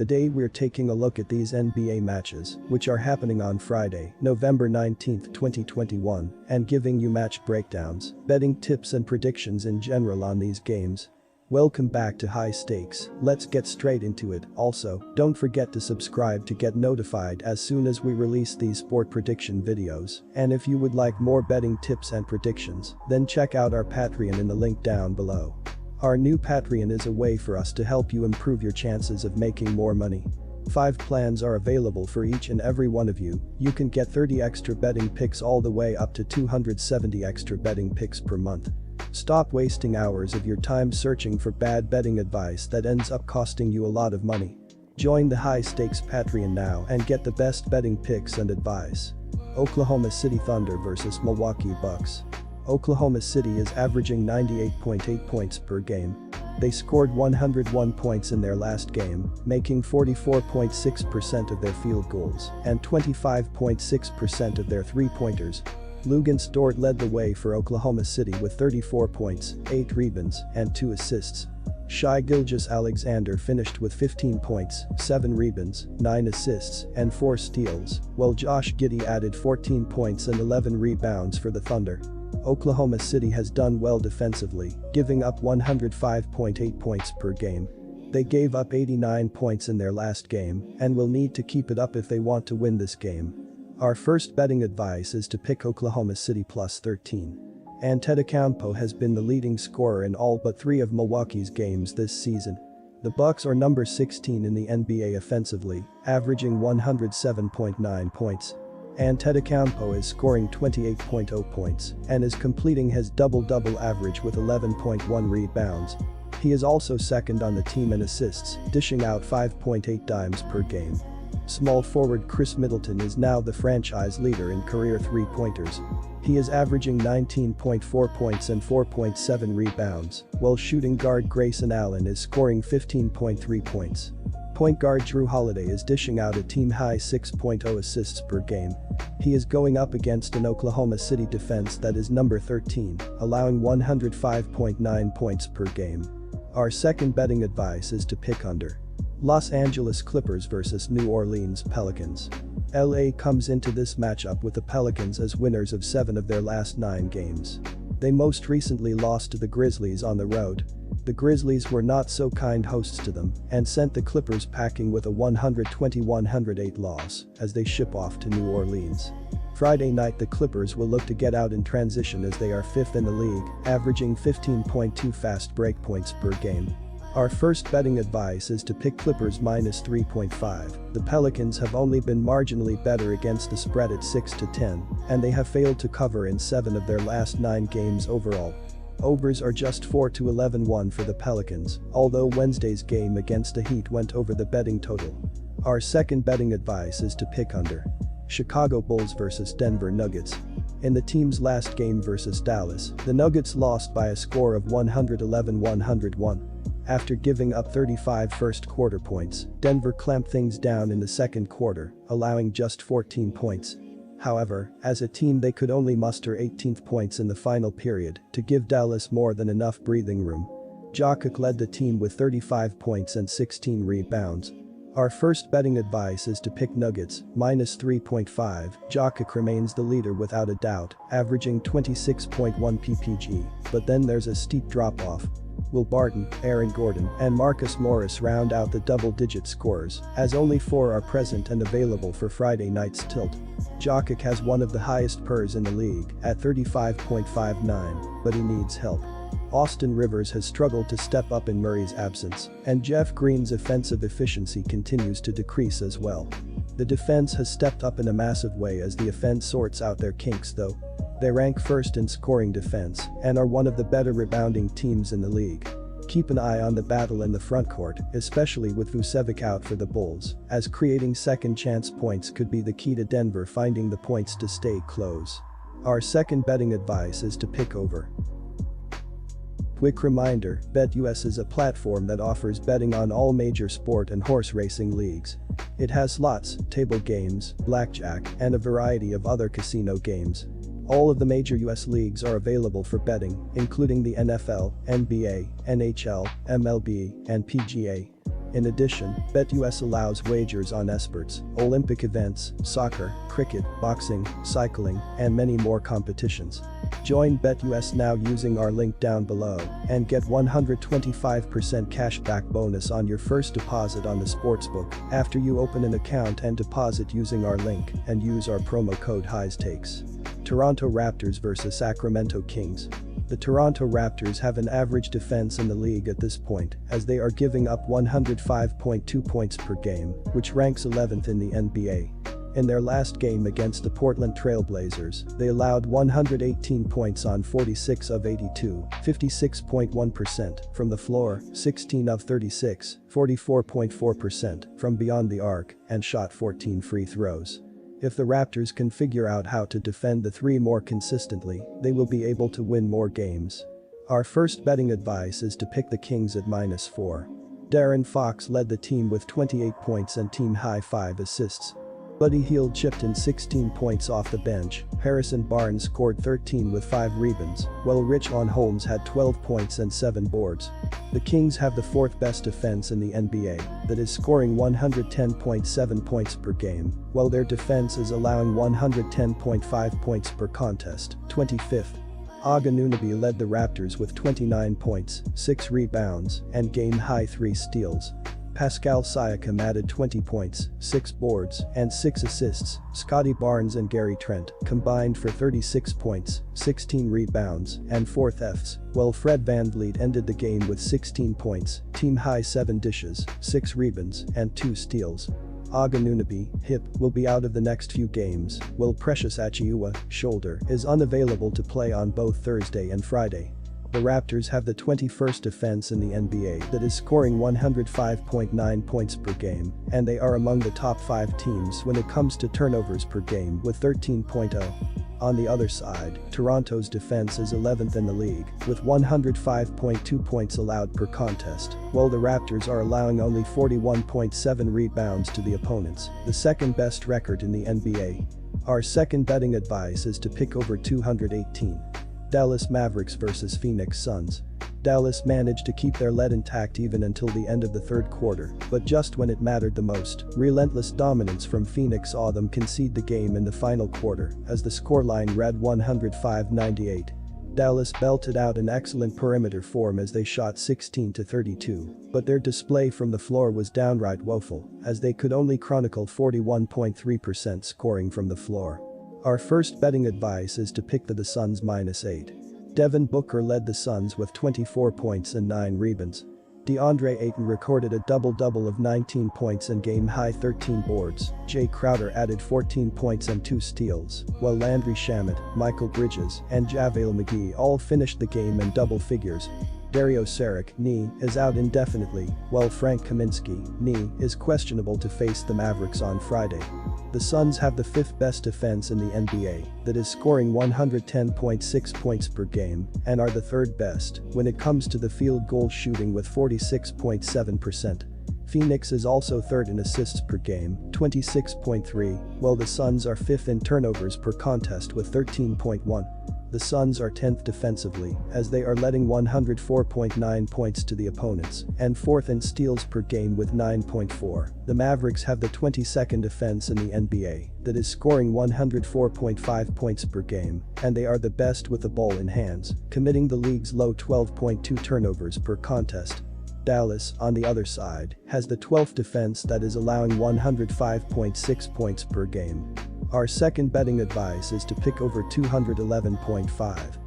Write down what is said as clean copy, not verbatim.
Today we're taking a look at these NBA matches, which are happening on Friday, November 19, 2021, and giving you match breakdowns, betting tips and predictions in general on these games. Welcome back to High Stakes, let's get straight into it. Also, don't forget to subscribe to get notified as soon as we release these sport prediction videos, and if you would like more betting tips and predictions, then check out our Patreon in the link down below. Our new Patreon is a way for us to help you improve your chances of making more money. 5 plans are available for each and every one of you. You can get 30 extra betting picks all the way up to 270 extra betting picks per month. Stop wasting hours of your time searching for bad betting advice that ends up costing you a lot of money. Join the High Stakes Patreon now and get the best betting picks and advice. Oklahoma City Thunder vs Milwaukee Bucks. Oklahoma City is averaging 98.8 points per game. They scored 101 points in their last game, making 44.6% of their field goals and 25.6% of their three-pointers. Luguentz Dort led the way for Oklahoma City with 34 points, 8 rebounds, and 2 assists. Shai Gilgeous-Alexander finished with 15 points, 7 rebounds, 9 assists, and 4 steals, while Josh Giddey added 14 points and 11 rebounds for the Thunder. Oklahoma City has done well defensively, giving up 105.8 points per game. They gave up 89 points in their last game and will need to keep it up if they want to win this game. Our first betting advice is to pick Oklahoma City plus 13. Antetokounmpo has been the leading scorer in all but 3 of Milwaukee's games this season. The Bucks are number 16 in the NBA offensively, averaging 107.9 points. Antetokounmpo is scoring 28.0 points and is completing his double-double average with 11.1 rebounds. He is also second on the team in assists, dishing out 5.8 dimes per game. Small forward Chris Middleton is now the franchise leader in career three-pointers. He is averaging 19.4 points and 4.7 rebounds, while shooting guard Grayson Allen is scoring 15.3 points. Point guard Jrue Holiday is dishing out a team-high 6.0 assists per game. He is going up against an Oklahoma City defense that is number 13, allowing 105.9 points per game. Our second betting advice is to pick under. Los Angeles Clippers vs New Orleans Pelicans. LA comes into this matchup with the Pelicans as winners of 7 of their last 9 games. They most recently lost to the Grizzlies on the road. The Grizzlies were not so kind hosts to them and sent the Clippers packing with a 120-108 loss as they ship off to New Orleans. Friday night the Clippers will look to get out in transition as they are 5th in the league, averaging 15.2 fast break points per game. Our first betting advice is to pick Clippers minus 3.5. The Pelicans have only been marginally better against the spread at 6-10, and they have failed to cover in 7 of their last 9 games overall. Overs are just 4-11-1 for the Pelicans, although Wednesday's game against the Heat went over the betting total. Our second betting advice is to pick under. Chicago Bulls vs Denver Nuggets. In the team's last game versus Dallas, the Nuggets lost by a score of 111-101. After giving up 35 first-quarter points, Denver clamped things down in the second quarter, allowing just 14 points. However, as a team they could only muster 18 points in the final period to give Dallas more than enough breathing room. Jokic led the team with 35 points and 16 rebounds. Our first betting advice is to pick Nuggets, minus 3.5. Jokic remains the leader without a doubt, averaging 26.1 ppg, but then there's a steep drop-off. Will Barton, Aaron Gordon, and Marcus Morris round out the double-digit scorers, as only 4 are present and available for Friday night's tilt. Jokic has one of the highest PERs in the league at 35.59, but he needs help. Austin Rivers has struggled to step up in Murray's absence, and Jeff Green's offensive efficiency continues to decrease as well. The defense has stepped up in a massive way as the offense sorts out their kinks though. They rank first in scoring defense and are one of the better rebounding teams in the league. Keep an eye on the battle in the frontcourt, especially with Vucevic out for the Bulls, as creating second chance points could be the key to Denver finding the points to stay close. Our second betting advice is to pick over. Quick reminder, BetUS is a platform that offers betting on all major sport and horse racing leagues. It has slots, table games, blackjack, and a variety of other casino games. All of the major US leagues are available for betting, including the NFL, NBA, NHL, MLB, and PGA. In addition, BetUS allows wagers on esports, Olympic events, soccer, cricket, boxing, cycling, and many more competitions. Join BetUS now using our link down below and get 125% cashback bonus on your first deposit on the sportsbook after you open an account and deposit using our link and use our promo code HIGHSTAKES. Toronto Raptors vs Sacramento Kings. The Toronto Raptors have an average defense in the league at this point, as they are giving up 105.2 points per game, which ranks 11th in the NBA. In their last game against the Portland Trail Blazers, they allowed 118 points on 46 of 82, 56.1% from the floor, 16 of 36, 44.4% from beyond the arc, and shot 14 free throws. If the Raptors can figure out how to defend the three more consistently, they will be able to win more games. Our first betting advice is to pick the Kings at -4. De'Aaron Fox led the team with 28 points and team-high 5 assists. Buddy Hield chipped in 16 points off the bench, Harrison Barnes scored 13 with 5 rebounds, while Richaun Holmes had 12 points and 7 boards. The Kings have the 4th best defense in the NBA, that is scoring 110.7 points per game, while their defense is allowing 110.5 points per contest, 25th. Anunoby led the Raptors with 29 points, 6 rebounds, and game-high 3 steals. Pascal Siakam added 20 points, 6 boards, and 6 assists. Scotty Barnes and Gary Trent combined for 36 points, 16 rebounds, and 4 thefts, while Fred VanVleet ended the game with 16 points, team-high 7 dishes, 6 rebounds, and 2 steals. Anunoby, hip, will be out of the next few games, while Precious Achiuwa, shoulder, is unavailable to play on both Thursday and Friday. The Raptors have the 21st defense in the NBA that is scoring 105.9 points per game, and they are among the top 5 teams when it comes to turnovers per game with 13.0. On the other side, Toronto's defense is 11th in the league, with 105.2 points allowed per contest, while the Raptors are allowing only 41.7 rebounds to the opponents, the second best record in the NBA. Our second betting advice is to pick over 218. Dallas Mavericks vs Phoenix Suns. Dallas managed to keep their lead intact even until the end of the third quarter, but just when it mattered the most, relentless dominance from Phoenix saw them concede the game in the final quarter, as the scoreline read 105-98. Dallas belted out an excellent perimeter form as they shot 16-32, but their display from the floor was downright woeful, as they could only chronicle 41.3% scoring from the floor. Our first betting advice is to pick the Suns -8. Devin Booker led the Suns with 24 points and 9 rebounds. DeAndre Ayton recorded a double-double of 19 points and game-high 13 boards. Jay Crowder added 14 points and 2 steals, while Landry Shamet, Michael Bridges, and JaVale McGee all finished the game in double figures. Dario Saric, knee, is out indefinitely, while Frank Kaminsky, knee, is questionable to face the Mavericks on Friday. The Suns have the 5th best defense in the NBA, that is scoring 110.6 points per game, and are the 3rd best when it comes to the field goal shooting with 46.7%. Phoenix is also 3rd in assists per game, 26.3, while the Suns are 5th in turnovers per contest with 13.1. The Suns are 10th defensively, as they are letting 104.9 points to the opponents, and 4th in steals per game with 9.4. The Mavericks have the 22nd defense in the NBA, that is scoring 104.5 points per game, and they are the best with the ball in hands, committing the league's low 12.2 turnovers per contest. Dallas, on the other side, has the 12th defense that is allowing 105.6 points per game. Our second betting advice is to pick over 211.5.